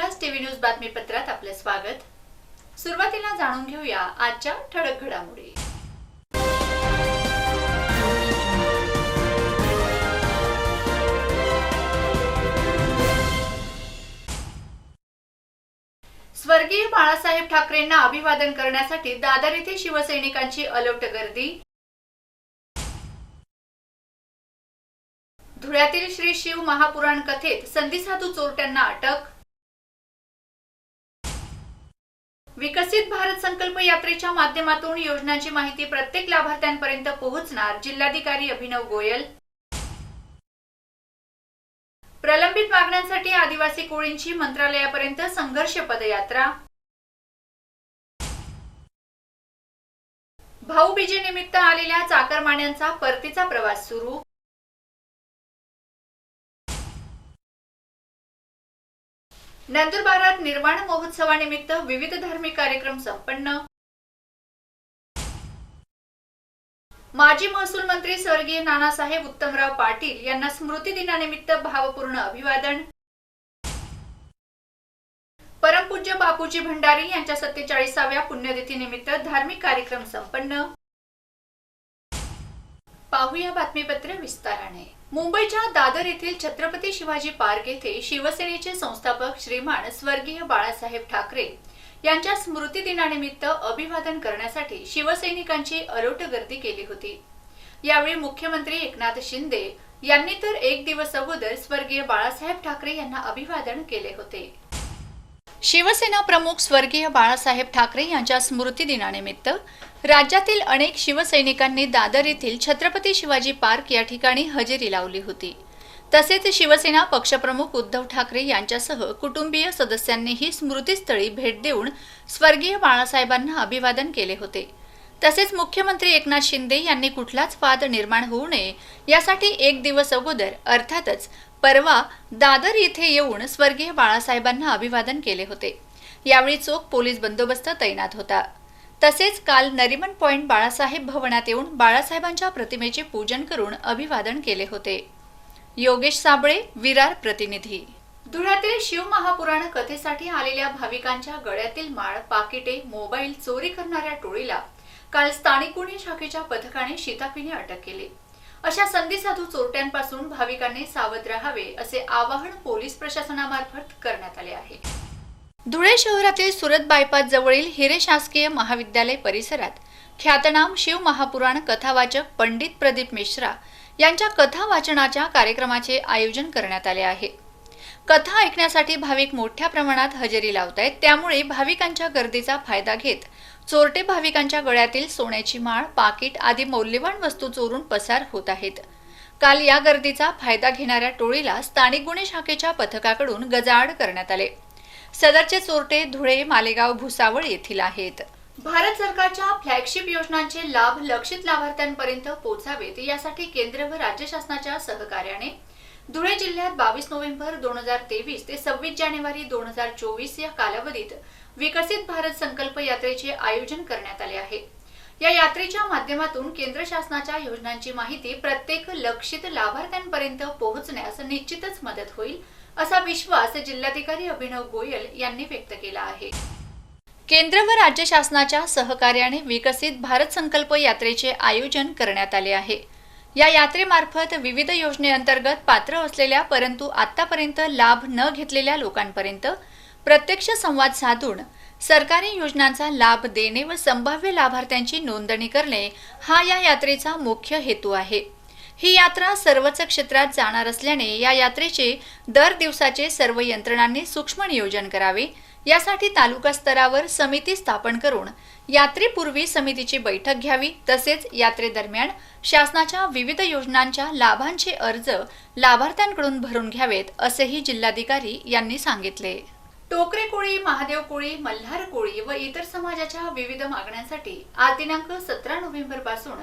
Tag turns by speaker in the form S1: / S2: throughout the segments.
S1: विकास TV news बातमीपत्रात आपले स्वागत। सुरुवातीला जाणून घेऊया आजच्या ठळक घडामोडी। स्वर्गीय बाळासाहेब ठाकरेंना अभिवादन करण्यासाठी दादर येथे शिवसैनिकांची अलोट गर्दी। धुळ्यातील श्री शिव महापुराण कथेत संधीसाधू चोरट्यांना अटक। विकसित भारत संकल्प यात्रेच्या माध्यमातून योजनांची माहिती प्रत्येक लाभार्थ्यांपर्यंत पोहोचणार, जिल्हाधिकारी अभिनव गोयल। प्रलंबित मागण्यांसाठी आदिवासी कोळींची मंत्रालयापर्यंत संघर्ष पदयात्रा। भाऊबीजेनिमित्त आलेल्या चाकरमान्यांचा परतीचा प्रवास सुरू। नंदुरबारात निर्वाण महोत्सवानिमित्त विविध धार्मिक कार्यक्रम संपन्न। माजी महसूल मंत्री स्वर्गीय नानासाहेब उत्तमराव पाटील यांना स्मृती दिनानिमित्त भावपूर्ण अभिवादन। परमपूज्य बापूजी भंडारी यांच्या 47व्या पुण्यतिथीनिमित्त धार्मिक कार्यक्रम संपन्न। पाहूया बातमीपत्र विस्ताराने। मुंबईच्या दादर येथील छत्रपती शिवाजी पार्क येथे शिवसेनेचे संस्थापक श्रीमान स्वर्गीय बाळासाहेब ठाकरे यांच्या स्मृती दिनानिमित्त अभिवादन करण्यासाठी शिवसैनिकांची अलोट गर्दी केली होती। यावेळी मुख्यमंत्री एकनाथ शिंदे यांनी तर एक दिवस अगोदर स्वर्गीय बाळासाहेब ठाकरे यांना अभिवादन केले होते। शिवसेना प्रमुख स्वर्गीय बाळासाहेब ठाकरे यांच्या स्मृती दिनानिमित्त राज्यातील अनेक शिवसैनिकांनी दादर येथील छत्रपती शिवाजी पार्क या ठिकाणी हजेरी लावली होती। तसेच शिवसेना पक्षप्रमुख उद्धव ठाकरे यांच्यासह कुटुंबीय सदस्यांनीही स्मृतीस्थळी भेट देऊन स्वर्गीय बाळासाहेबांना अभिवादन केले होते। तसेच मुख्यमंत्री एकनाथ शिंदे यांनी कुठलाच वाद निर्माण होऊ नये यासाठी एक दिवस अगोदर अर्थातच परवा दादर येथे येऊन स्वर्गीय बाळासाहेबांना अभिवादन केले होते। यावेळी चोख पोलीस बंदोबस्त तैनात होता। तसेच काल नरिमन पॉइंट बाळासाहेब भवनात येऊन बाळासाहेबांच्या प्रतिमेचे पूजन करून अभिवादन केले होते। योगेश साबळे, विरार प्रतिनिधी। धुळ्यातील शिव महापुराण कथेसाठी आलेल्या भाविकांच्या गळ्यातील माळ, पाकिटे, मोबाईल चोरी करणाऱ्या टोळीला काल स्थानिक गुन्हे शाखेच्या पथकाने शिताफीने अटक केली। अशा संधीसाधू चोरट्यांपासून भाविकांनी सावध राहावे असे आवाहन पोलीस प्रशासनामार्फत करण्यात आले आहे। धुळे शहरातील सुरत बायपास जवळील हिरे शासकीय महाविद्यालय परिसरात ख्यातनाम शिव महापुराण कथावाचक पंडित प्रदीप मिश्रा यांच्या कथा वाचनाच्या कार्यक्रमाचे आयोजन करण्यात आले आहे। कथा ऐकण्यासाठी भाविक मोठ्या प्रमाणात हजेरी लावत आहेत, त्यामुळे भाविकांच्या गर्दीचा फायदा घेत चोरटे भाविकांच्या गळ्यातील सोन्याची माळ, पाकिट आदी मौल्यवान वस्तू चोरून पसार होत आहेत। काल या गर्दीचा फायदा घेणाऱ्या टोळीला स्थानिक गुन्हे शाखेच्या पथकाकडून गजाआड करण्यात आले। सदरचे चोरटे धुळे, मालेगाव, भुसावळ येथील आहेत। भारत सरकारच्या फ्लॅगशिप योजनांचे लाभ लक्षित लाभार्थ्यांपर्यंत पोहोचावेत यासाठी केंद्र व राज्य शासनाच्या सहकार्याने धुळे जिल्ह्यात 22 नोव्हेंबर 2023 ते 26 जानेवारी 2024 या कालावधीत विकसित भारत संकल्प यात्रेचे आयोजन करण्यात आले आहे। या यात्रेच्या माध्यमातून केंद्र शासनाच्या योजनांची माहिती प्रत्येक लक्षित लाभार्थ्यांपर्यंत पोहोचण्यास निश्चितच मदत होईल असा विश्वास जिल्हाधिकारी अभिनव गोयल यांनी व्यक्त केला आहे। केंद्र व राज्य शासनाच्या सहकार्याने विकसित भारत संकल्प यात्रेचे आयोजन करण्यात आले आहे। या यात्रेमार्फत विविध योजनेअंतर्गत पात्र असलेल्या परंतु आतापर्यंत लाभ न घेतलेल्या लोकांपर्यंत प्रत्यक्ष संवाद साधून सरकारी योजनांचा लाभ देणे व संभाव्य लाभार्थ्यांची नोंदणी करणे हा या यात्रेचा मुख्य हेतू आहे। ही यात्रा सर्वच क्षेत्रात जाणार असल्याने या यात्रेचे दर दिवसाचे सर्व यंत्रणांनी सूक्ष्म नियोजन करावे यासाठी तालुका स्तरावर समिती स्थापन करून यात्रेपूर्वी समितीची बैठक घ्यावी। तसेच यात्रेदरम्यान शासनाच्या विविध योजनांच्या लाभांचे अर्ज लाभार्थ्यांकडून भरून घ्यावेत असेही जिल्हाधिकारी यांनी सांगितले। टोकरे कोळी, महादेव कोळी, मल्हार कोळी व इतर समाजाच्या विविध मागण्यांसाठी आज दिनांक 17 नोव्हेंबर पासून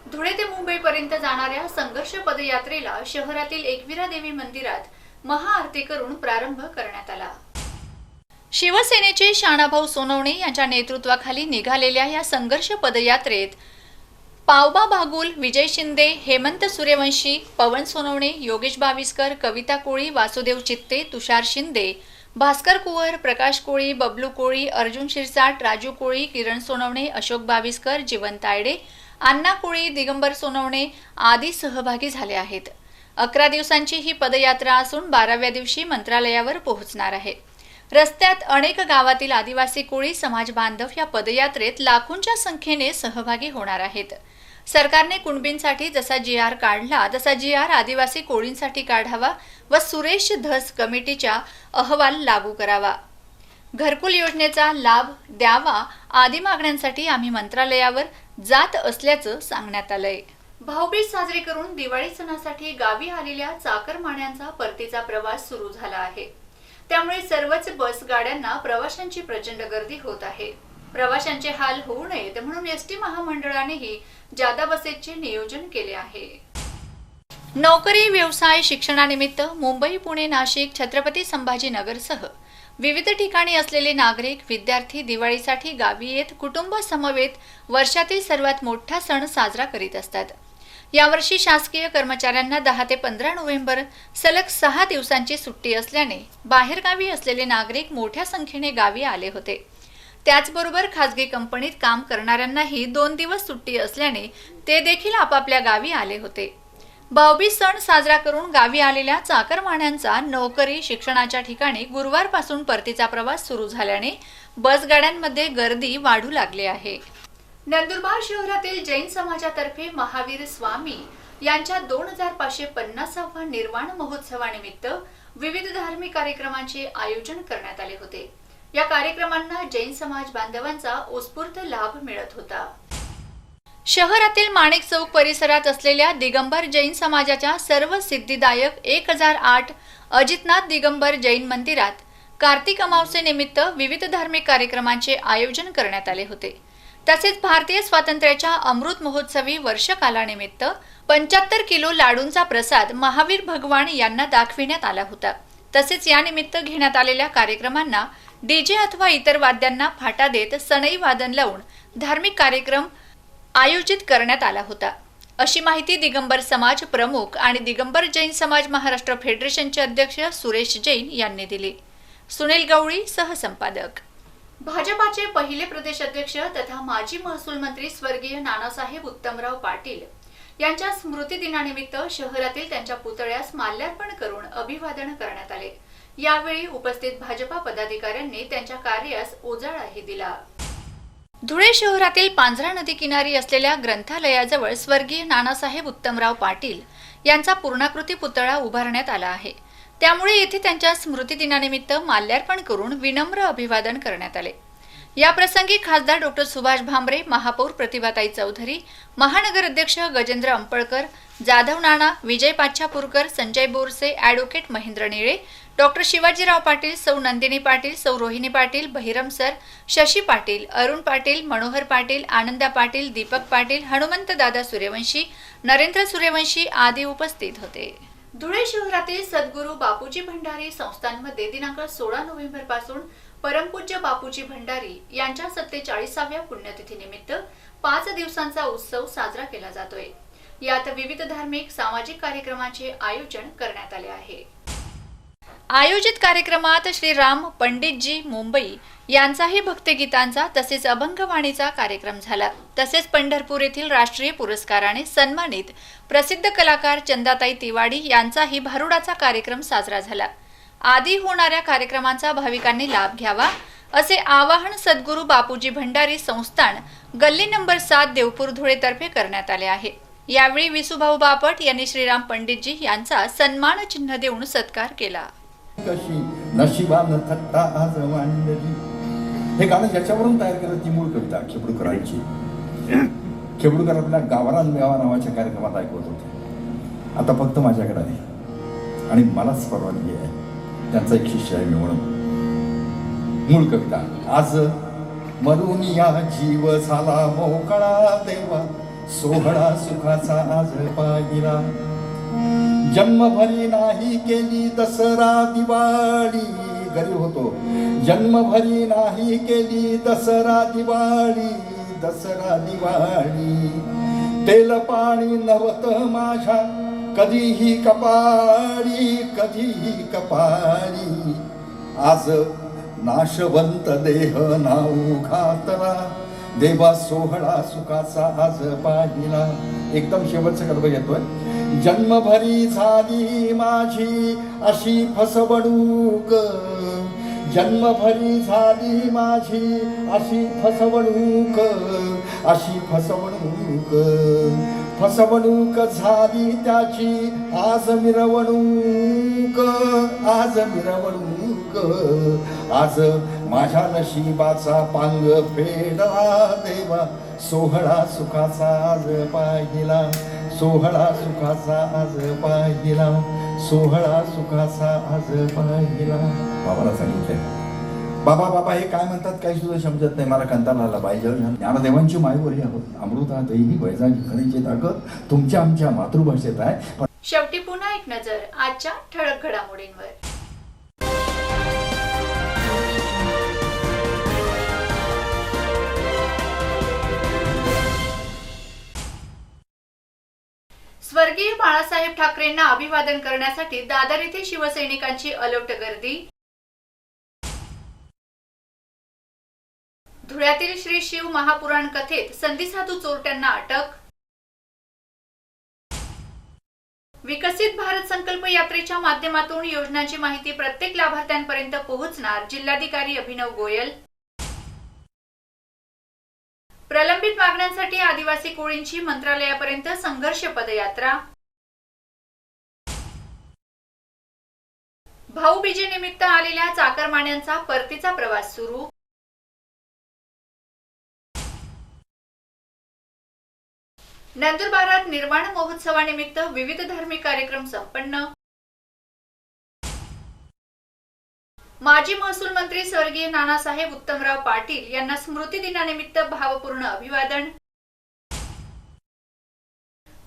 S1: धुळे ते मुंबईपर्यंत जाणाऱ्या संघर्ष पदयात्रेला शहरातील एकविरा देवी मंदिरात महाआरती करून प्रारंभ करण्यात आला। शिवसेनेचे शानाभाऊ सोनवणे यांच्या नेतृत्वाखाली निघालेल्या या संघर्ष पदयात्रेत पावबा बागुल, विजय शिंदे, हेमंत सूर्यवंशी, पवन सोनवणे, योगेश बाविस्कर, कविता कोळी, वासुदेव चित्ते, तुषार शिंदे, भास्कर कुवर, प्रकाश कोळी, बबलू कोळी, अर्जुन शिरसाट, राजू कोळी, किरण सोनवणे, अशोक बाविस्कर, जीवन तायडे, अण्णा कोळी, दिगंबर सोनवणे आदी सहभागी झाले आहेत. 11 दिवसांची ही पदयात्रा असून 12व्या दिवशी मंत्रालयावर पोहोचणार आहे. रस्त्यात अनेक गावातील आदिवासी कोळी समाज बांधव या पदयात्रेत लाखोंच्या संख्येने सहभागी होणार आहेत. सरकारने कुणबींसाठी जसा GR काढला तसा GR आदिवासी कोळींसाठी काढावा व सुरेश धस कमिटीच्या अहवाल लागू करावा. घरकुल योजनेचा लाभ द्यावा आदी मागण्यांसाठी आम्ही मंत्रालयावर जात असल्याचं सांगण्यात आलंय. भाऊबीज साजरी करून दिवाळी सणासाठी गावी आलेल्या चाकरमान्यांचा परतीचा प्रवास सुरू झाला आहे. त्यामुळे सर्वच बस गाड्यांना प्रवाशांची प्रचंड गर्दी होत आहे. प्रवाशांचे हाल होऊ नयेत म्हणून एसटी महामंडळानेही जादा बसेसचे नियोजन केले आहे. नोकरी, व्यवसाय, शिक्षणानिमित्त मुंबई, पुणे, नाशिक, छत्रपती संभाजीनगरसह विविध ठिकाणी असलेले नागरिक, विद्यार्थी दिवाळीसाठी गावी येत कुटुंब समवेत वर्षातील सर्वात मोठा सण साजरा करीत असतात. यावर्षी शासकीय कर्मचाऱ्यांना 10 ते 15 नोव्हेंबर सलग 6 दिवसांची सुट्टी असल्याने बाहेरगावी असलेले नागरिक मोठ्या संख्येने गावी आले होते. त्याचबरोबर खासगी कंपनीत काम करणाऱ्यांनाही 2 दिवस सुट्टी असल्याने ते देखील आपापल्या गावी आले होते. भाऊबीज सण साजरा करून गावी आलेल्या चाकरमान्यांचा नोकरी, शिक्षणाच्या ठिकाणी गुरुवारपासून परतीचा प्रवास सुरू झाल्याने बसगाड्यांमध्ये गर्दी वाढू लागली आहे. नंदुरबार शहरातील जैन समाजातर्फे महावीर स्वामी यांच्या 2550व्या निर्वाण महोत्सवानिमित्त विविध धार्मिक कार्यक्रमांचे आयोजन करण्यात आले होते. या कार्यक्रमांना जैन समाज बांधवांचा उत्स्फूर्त लाभ मिळत होता. शहरातील माणिक चौक परिसरात असलेल्या दिगंबर जैन समाजाच्या सर्व सिद्धिदायक 1008 अजितनाथ दिगंबर जैन मंदिरात कार्तिक अमावस्येनिमित्त विविध धार्मिक कार्यक्रमांचे आयोजन करण्यात आले होते. तसेच भारतीय स्वातंत्र्याच्या अमृत महोत्सवी वर्षकालानिमित्त 75 किलो लाडूंचा प्रसाद महावीर भगवान यांना दाखविण्यात आला होता. तसेच यानिमित्त घेण्यात आलेल्या कार्यक्रमांना डीजे अथवा इतर वाद्यांना फाटा देत सनई वादन लावून धार्मिक कार्यक्रम आयोजित करण्यात आला होता, अशी माहिती दिगंबर समाज प्रमुख आणि दिगंबर जैन समाज महाराष्ट्र फेडरेशनचे अध्यक्ष सुरेश जैन यांनी दिली. सुनील गवळी सहसंपादक. भाजपाचे पहिले प्रदेश अध्यक्ष तथा माजी महसूल मंत्री स्वर्गीय नानासाहेब उत्तमराव पाटील यांच्या स्मृती दिनानिमित्त शहरातील त्यांच्या पुतळ्यास माल्यार्पण करून अभिवादन करण्यात आले. यावेळी उपस्थित भाजपा पदाधिकाऱ्यांनी त्यांच्या कार्यास उजाळाही दिला. धुळे शहरातील पांझरा नदी किनारी असलेल्या ग्रंथालयाजवळ स्वर्गीय नानासाहेब उत्तमराव पाटील यांचा पूर्णाकृती पुतळा उभारण्यात आला आहे. त्यामुळे येथे त्यांच्या स्मृती दिनानिमित्त माल्यार्पण करून विनम्र अभिवादन करण्यात आले. या प्रसंगी खासदार डॉक्टर सुभाष भामरे, महापौर प्रतिभाताई चौधरी, महानगर अध्यक्ष गजेंद्र अंपळकर, जाधव नाना, विजय पाच्छापूरकर, संजय बोरसे, ॲडव्होकेट महेंद्र निळे, डॉक्टर शिवाजीराव पाटील, सौ नंदिनी पाटील, सौ रोहिणी पाटील, बहिरम सर, शशी पाटील, अरुण पाटील, मनोहर पाटील, आनंदा पाटील, दीपक पाटील, हनुमंत दादा सूर्यवंशी, नरेंद्र सूर्यवंशी आदी उपस्थित होते. धुळे शहरातील सद्गुरू बापूजी भंडारी संस्थांमध्ये दिनांक 16 नोव्हेंबर पासून परमपूज्य बापूजी भंडारी यांच्या 47व्या पुण्यतिथीनिमित्त 5 दिवसांचा उत्सव साजरा केला जातोय. यात विविध धार्मिक, सामाजिक कार्यक्रमांचे आयोजन करण्यात आले आहे. आयोजित कार्यक्रमात श्री राम पंडितजी मुंबई यांचाही भक्तिगीतांचा तसेच अभंगवाणीचा कार्यक्रम झाला. तसेच पंढरपूर येथील राष्ट्रीय पुरस्काराने सन्मानित प्रसिद्ध कलाकार चंदाताई तिवाडी यांचाही भारुडाचा कार्यक्रम साजरा झाला. आदी होणाऱ्या कार्यक्रमांचा भाविकांनी लाभ घ्यावा असे आवाहन सद्गुरू बापूजी भंडारी संस्थान गल्ली नंबर 7 देवपूर धुळे तर्फे करण्यात आले आहे. यावेळी विसुभाऊ बापट यांनी श्रीराम पंडितजी यांचा सन्मान चिन्ह देऊन सत्कार केला.
S2: कशी नशिबानं थट्टा आज मांडली, हे गाणं ज्याच्यावरून तयार केलं ती मूळ कविता खेबडूकरांची. खेबडूकर आपल्या गावरान मेवा नावाच्या कार्यक्रमात ऐकवत होते. आता फक्त माझ्याकडे आहे आणि मलाच परवानगी आहे, त्यांचा एक शिष्य आहे मी म्हणून. मूळ कविता. आज मरून या जीव झाला मोकळा देवा, सोहळा सुखाचा आज पाहिला. जन्मभरी नाही केली दसरा दिवाळी, गरीब होतो. जन्मभरी नाही केली दसरा दिवाळी, दसरा दिवाळी. तेल पाणी नव्हत माझ्या कधीही कपाळी, कधीही कपाळी. आज नाशवंत देह नाऊ घातला, देवा सोहळा सुखाचा आज पाहिला. एकदम शेवटचा कडवं घेतोय. जन्मभरी झाली माझी अशी फसवणूक, जन्मभरी झाली माझी अशी फसवणूक, अशी फसवणूक, फसवणूक झाली त्याची आज मिरवणूक, आज मिरवणूक. आज माझ्या नशिबाचा पांग फेडला, देवा सोहळा सुखाचा आज पाहिला, सोहळा सुखाचा आज पाहिला, सोहळा सुखाचा आज पाहिला. बाबाला सांगितलंय, बाबा बाबा हे काय म्हणतात काही सुद्धा समजत नाही, मला कंटाळा आला पाहिजे. ज्ञानदेवांची मायवरी आहोत, अमृतातही वैजागी खरीची ताकद तुमच्या आमच्या मातृभाषेत आहे.
S1: शेवटी पुन्हा एक नजर आजच्या ठळक घडामोडींवर. स्वर्गीय बाळासाहेब ठाकरेंना अभिवादन करण्यासाठी दादर येथे शिवसैनिकांची अलोट गर्दी. धुळ्यातील श्री शिव महापुराण कथेत संधीसाधू चोरट्यांना अटक. विकसित भारत संकल्प यात्रेच्या माध्यमातून योजनांची माहिती प्रत्येक लाभार्थ्यांपर्यंत पोहोचणार, जिल्हाधिकारी अभिनव गोयल. प्रलंबित मागण्यांसाठी आदिवासी कोळींची मंत्रालयापर्यंत संघर्ष पदयात्रा. भाऊबीजेनिमित्त आलेल्या चाकरमान्यांचा परतीचा प्रवास सुरू. नंदुरबारात निर्वाण महोत्सवानिमित्त विविध धार्मिक कार्यक्रम संपन्न. माजी महसूल मंत्री स्वर्गीय नानासाहेब उत्तमराव पाटील यांना स्मृती दिनानिमित्त भावपूर्ण अभिवादन.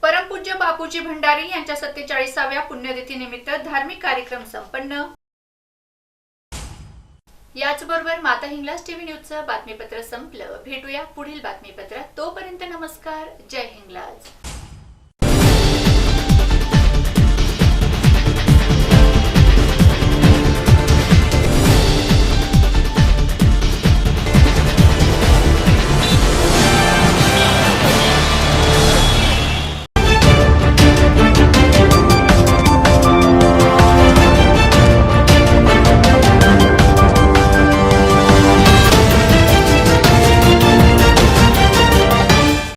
S1: परमपूज्य बापूजी भंडारी यांच्या 47व्या पुण्यतिथीनिमित्त धार्मिक कार्यक्रम संपन्न. याचबरोबर माता हिंगलाज टीव्ही न्यूजचं बातमीपत्र संपलं. भेटूया पुढील बातमीपत्रात. तोपर्यंत नमस्कार. जय हिंगलाज.